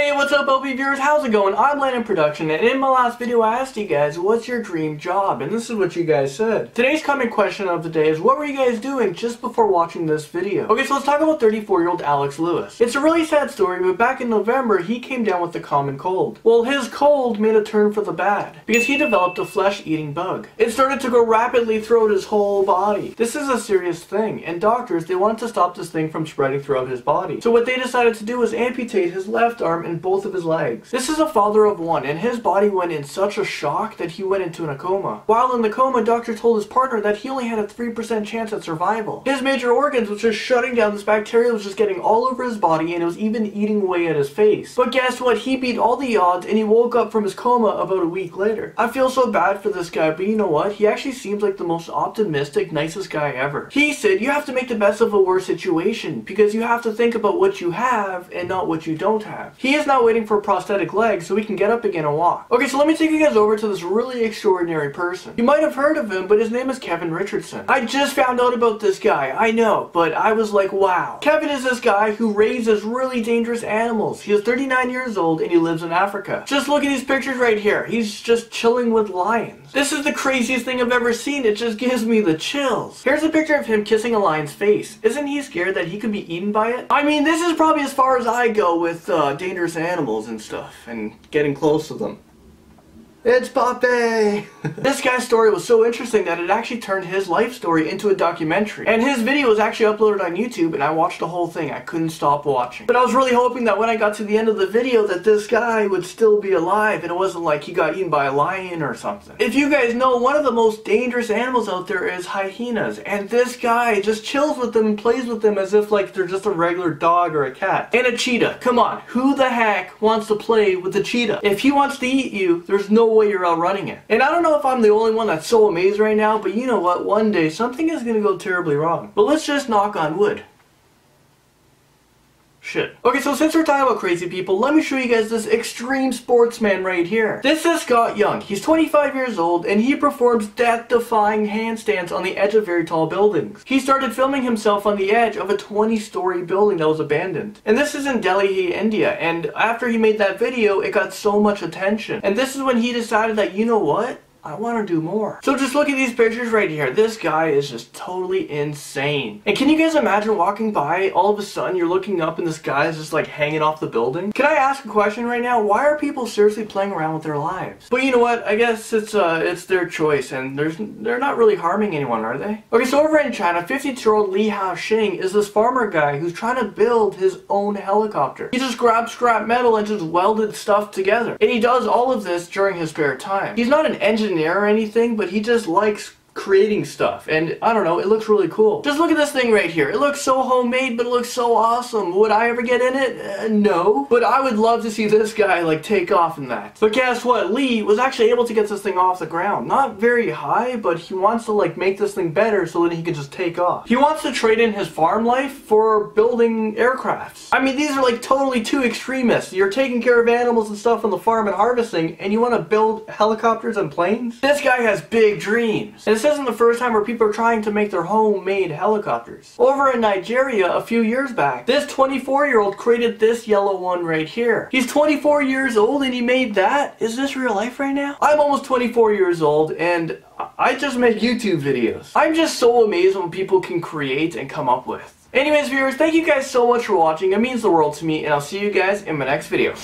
Hey, what's up LP viewers, how's it going? I'm Landonproduction, and in my last video I asked you guys, what's your dream job? And this is what you guys said. Today's comment question of the day is, what were you guys doing just before watching this video? Okay, so let's talk about 34-year-old Alex Lewis. It's a really sad story, but back in November, he came down with the common cold. Well, his cold made a turn for the bad, because he developed a flesh-eating bug. It started to go rapidly throughout his whole body. This is a serious thing, and doctors, they wanted to stop this thing from spreading throughout his body. So what they decided to do was amputate his left arm and both of his legs. This is a father of one, and his body went in such a shock that he went into a coma. While in the coma, doctor told his partner that he only had a 3% chance at survival. His major organs was just shutting down. This bacteria was just getting all over his body, and it was even eating away at his face. But guess what? He beat all the odds, and he woke up from his coma about a week later. I feel so bad for this guy, but you know what? He actually seems like the most optimistic, nicest guy ever. He said, you have to make the best of a worse situation, because you have to think about what you have and not what you don't have. He is not waiting for a prosthetic leg so he can get up again and walk. Okay, so let me take you guys over to this really extraordinary person. You might have heard of him, but his name is Kevin Richardson. I just found out about this guy, I know, but I was like, wow. Kevin is this guy who raises really dangerous animals. He is 39 years old and he lives in Africa. Just look at these pictures right here. He's just chilling with lions. This is the craziest thing I've ever seen. It just gives me the chills. Here's a picture of him kissing a lion's face. Isn't he scared that he could be eaten by it? I mean, this is probably as far as I go with dangerous animals and stuff and getting close to them. It's Poppy! This guy's story was so interesting that it actually turned his life story into a documentary. And his video was actually uploaded on YouTube, and I watched the whole thing. I couldn't stop watching. But I was really hoping that when I got to the end of the video that this guy would still be alive and it wasn't like he got eaten by a lion or something. If you guys know, one of the most dangerous animals out there is hyenas. And this guy just chills with them and plays with them as if like they're just a regular dog or a cat. And a cheetah. Come on, who the heck wants to play with a cheetah? If he wants to eat you, there's no way you're outrunning it. And I don't know if I'm the only one that's so amazed right now, but you know what? One day something is going to go terribly wrong. But let's just knock on wood. Shit. Okay, so since we're talking about crazy people, let me show you guys this extreme sportsman right here. This is Scott Young. He's 25 years old and he performs death-defying handstands on the edge of very tall buildings. He started filming himself on the edge of a 20-story building that was abandoned. And this is in Delhi, India. And after he made that video, it got so much attention. And this is when he decided that, you know what? I want to do more. So just look at these pictures right here. This guy is just totally insane. And can you guys imagine walking by, all of a sudden you're looking up and this guy is just like hanging off the building? Can I ask a question right now? Why are people seriously playing around with their lives? But you know what? I guess it's their choice, and they're not really harming anyone, are they? Okay, so over in China, 52-year-old Li Haoxing is this farmer guy who's trying to build his own helicopter. He just grabbed scrap metal and just welded stuff together. And he does all of this during his spare time. He's not an engineer or anything, but he just likes creating stuff, and I don't know, it looks really cool. Just look at this thing right here. It looks so homemade, but it looks so awesome. Would I ever get in it? No. But I would love to see this guy like take off in that. But guess what? Lee was actually able to get this thing off the ground. Not very high, but he wants to like make this thing better so that he can just take off. He wants to trade in his farm life for building aircrafts. I mean, these are like totally two extremists. You're taking care of animals and stuff on the farm and harvesting, and you want to build helicopters and planes? This guy has big dreams. And this isn't the first time where people are trying to make their homemade helicopters. Over in Nigeria a few years back, this 24-year-old created this yellow one right here. He's 24 years old and he made that? Is this real life right now? I'm almost 24 years old and I just make YouTube videos. I'm just so amazed when people can create and come up with. Anyways, viewers, thank you guys so much for watching. It means the world to me, and I'll see you guys in my next video.